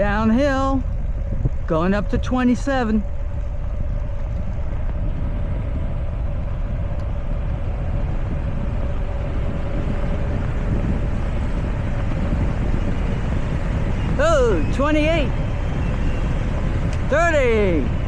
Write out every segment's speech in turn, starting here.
downhill, going up to 27. Oh, 28, 30.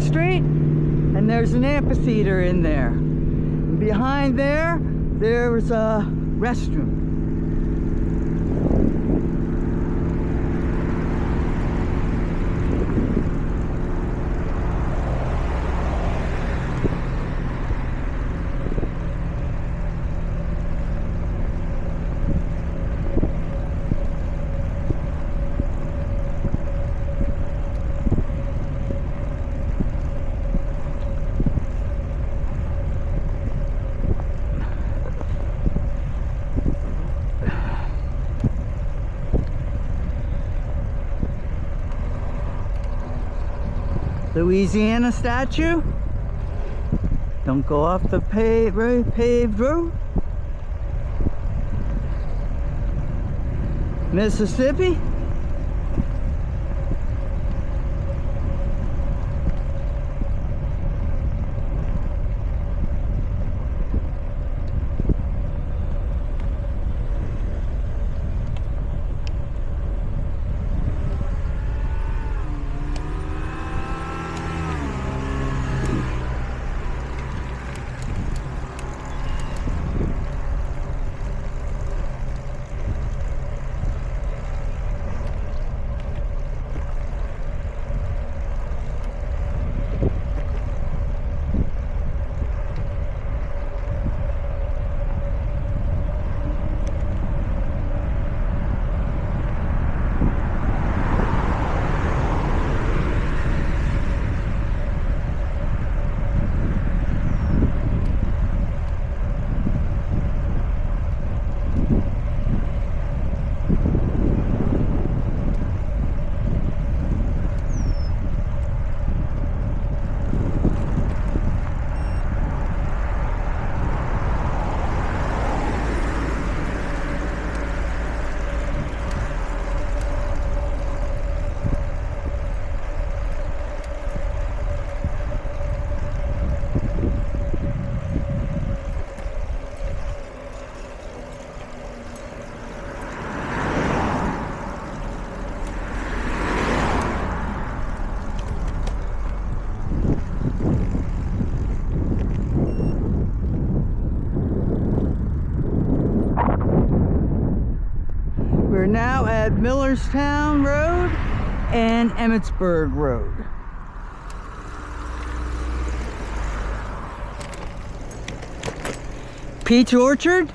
Street, and there's an amphitheater in there. And behind there's a restroom. Louisiana statue. Don't go off the paved road. Mississippi. We're now at Millerstown Road and Emmitsburg Road. Peach Orchard.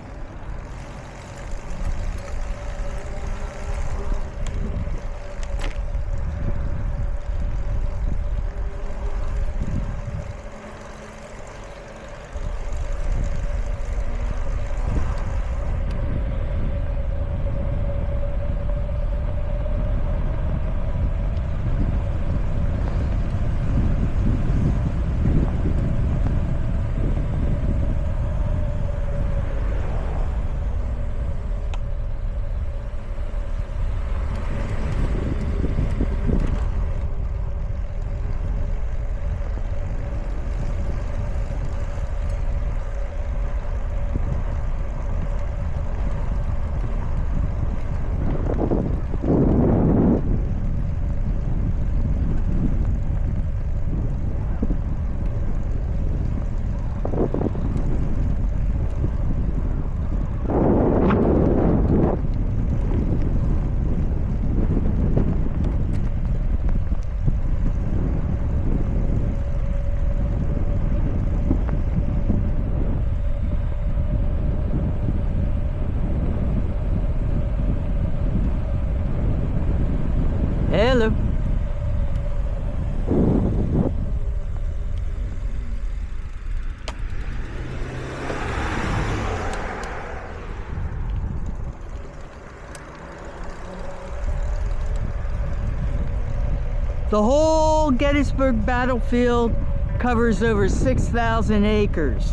The whole Gettysburg Battlefield covers over 6,000 acres.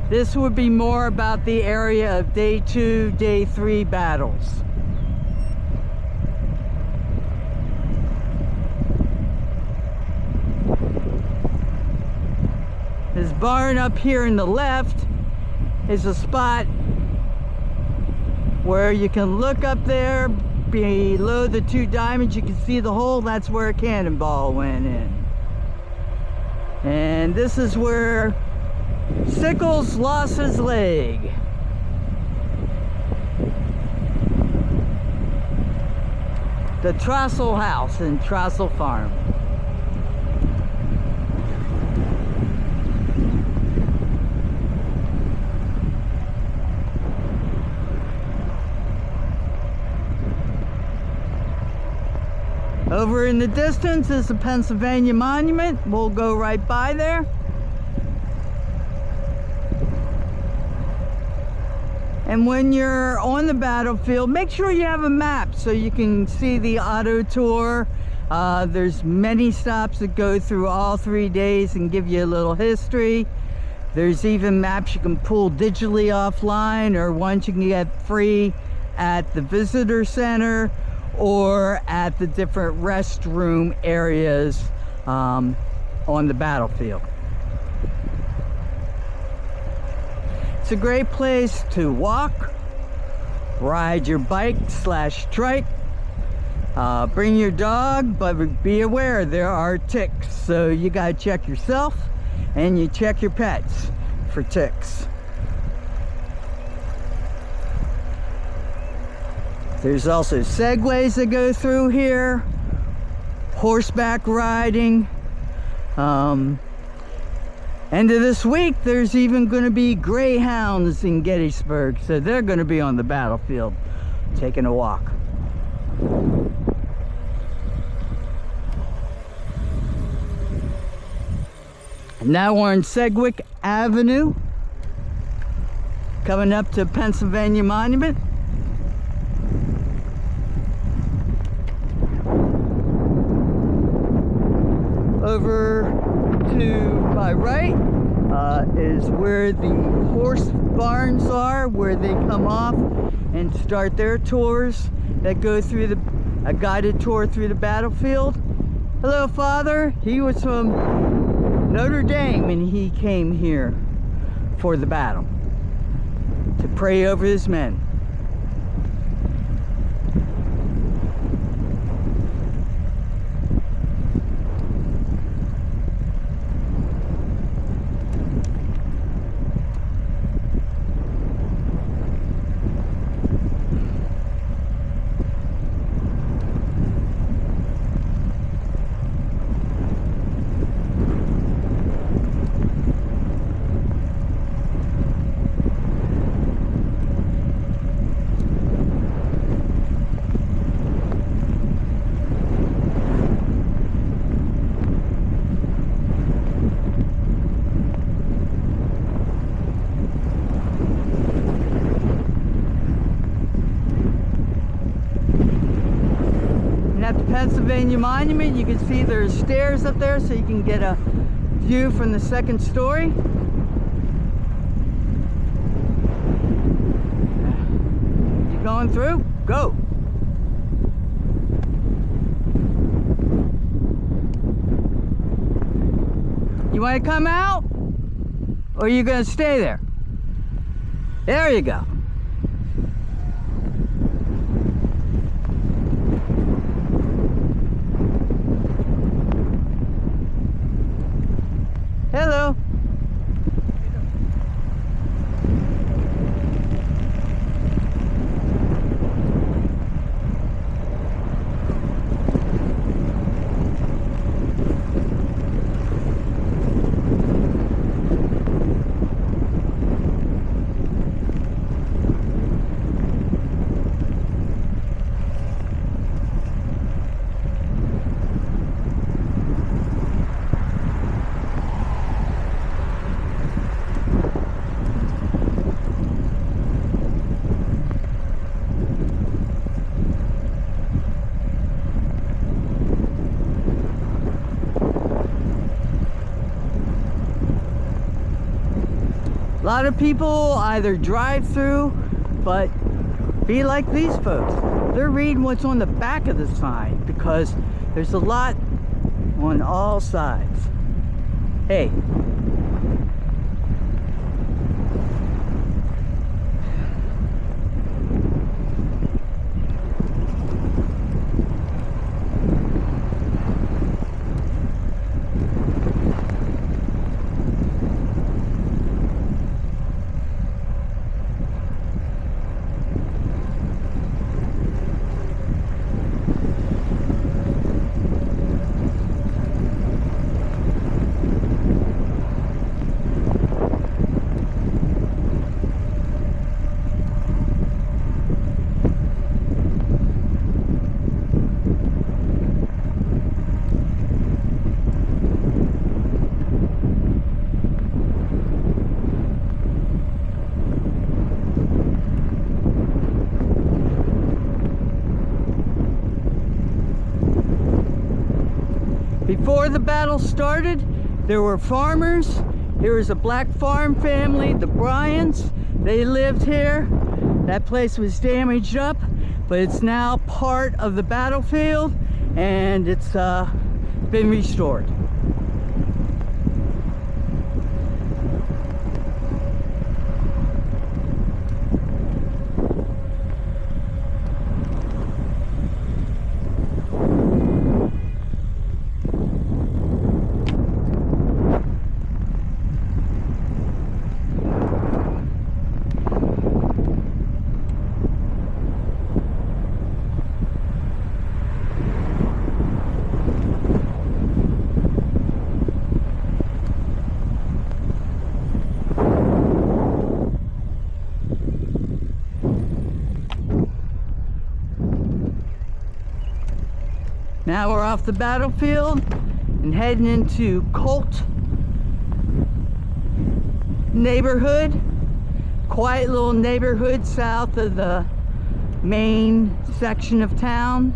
This would be more about the area of day 2, day 3 battles. This barn up here in the left is a spot where you can look up there below the 2 diamonds. You can see the hole. That's where a cannonball went in. And this is where Sickles lost his leg. The Trossel House and Trossel Farm. Over in the distance is the Pennsylvania Monument. We'll go right by there. And when you're on the battlefield, make sure you have a map so you can see the auto tour. There's many stops that go through all 3 days and give you a little history. There's even maps you can pull digitally offline, or ones you can get free at the visitor center or at the different restroom areas on the battlefield. It's a great place to walk, ride your bike / trike, bring your dog, but be aware there are ticks, so you gotta check yourself and you check your pets for ticks. There's also segways that go through here, horseback riding. End of this week, there's even going to be greyhounds in Gettysburg, so they're going to be on the battlefield taking a walk. Now we're on Sedgwick Avenue, coming up to Pennsylvania Monument. Over to my right is where the horse barns are, where they come off and start their tours that go through a guided tour through the battlefield. Hello, Father. He was from Notre Dame and he came here for the battle to pray over his men. At the Pennsylvania Monument, you can see there's stairs up there so you can get a view from the second story. You going through? Go! You want to come out? Or are you going to stay there? There you go. Hello. A lot of people either drive through, but be like these folks. They're reading what's on the back of the sign because there's a lot on all sides. Hey. Before the battle started, there were farmers. Here was a black farm family, the Bryants. They lived here. That place was damaged up, but it's now part of the battlefield and it's been restored. Now we're off the battlefield and heading into Colt neighborhood. Quiet little neighborhood south of the main section of town.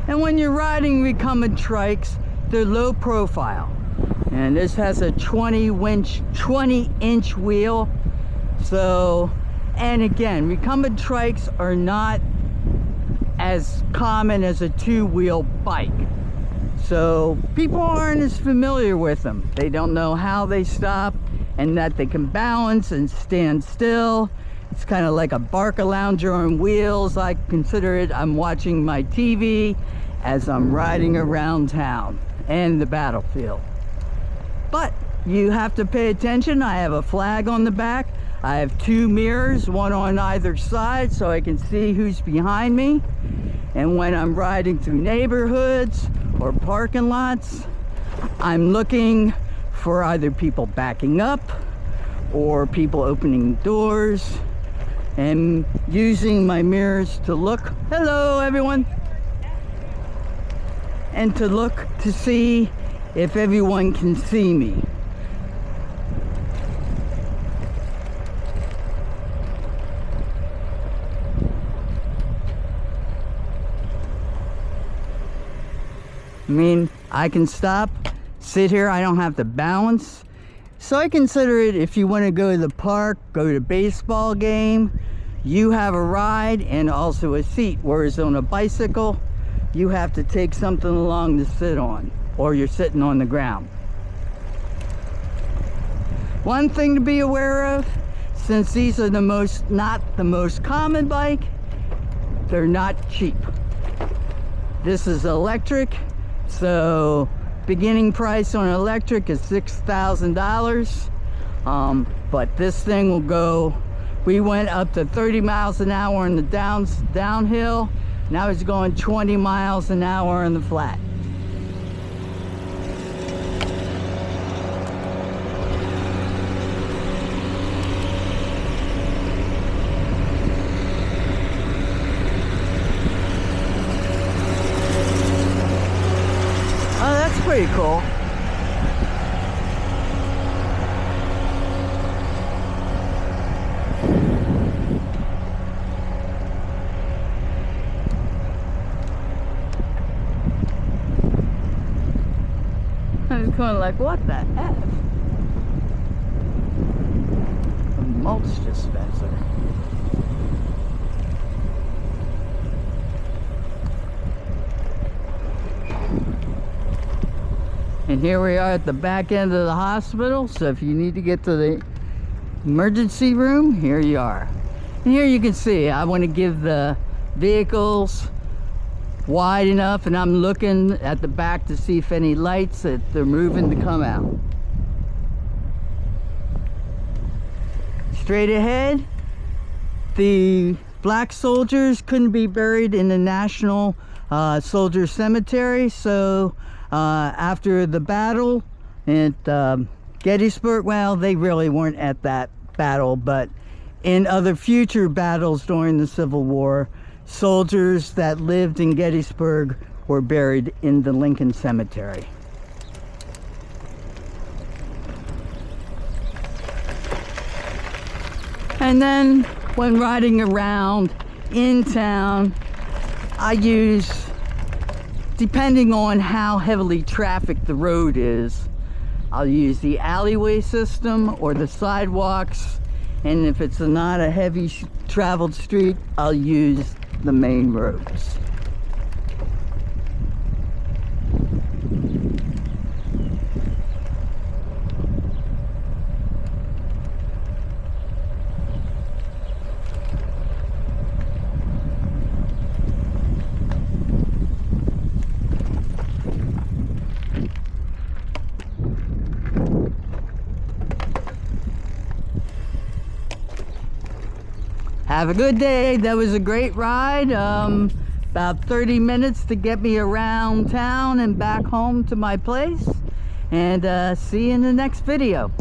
And when you're riding recumbent trikes, they're low profile. And this has a 20-inch wheel. So, and again, recumbent trikes are not as common as a two-wheel bike. So people aren't as familiar with them. They don't know how they stop and that they can balance and stand still. It's kind of like a Barca lounger on wheels. I consider it. I'm watching my TV as I'm riding around town and the battlefield. But you have to pay attention. I have a flag on the back. I have two mirrors, one on either side, so I can see who's behind me. And when I'm riding through neighborhoods or parking lots, I'm looking for either people backing up or people opening doors, and using my mirrors to look. Hello, everyone. And to look to see if everyone can see me. I mean, I can stop, sit here, I don't have to balance. So I consider it, if you want to go to the park, go to a baseball game, you have a ride and also a seat. Whereas on a bicycle, you have to take something along to sit on, or you're sitting on the ground. One thing to be aware of, since these are not the most common bike, they're not cheap. This is electric, so beginning price on electric is $6,000. But this thing will go, we went up to 30 miles an hour in the downhill. Now it's going 20 miles an hour in the flat. Oh, that's pretty cool. I was kind of like, what the F? A mulch dispenser. And here we are at the back end of the hospital, so if you need to get to the emergency room, here you are. And here you can see, I want to give the vehicles wide enough, and I'm looking at the back to see if any lights that they're moving to come out. Straight ahead, the black soldiers couldn't be buried in the National Soldier Cemetery, so after the battle at Gettysburg, well, they really weren't at that battle, but in other future battles during the Civil War, soldiers that lived in Gettysburg were buried in the Lincoln Cemetery. And then when riding around in town, I use, depending on how heavily trafficked the road is, I'll use the alleyway system or the sidewalks, and if it's not a heavy traveled street, I'll use the main roads. Have a good day. That was a great ride. About 30 minutes to get me around town and back home to my place. And see you in the next video.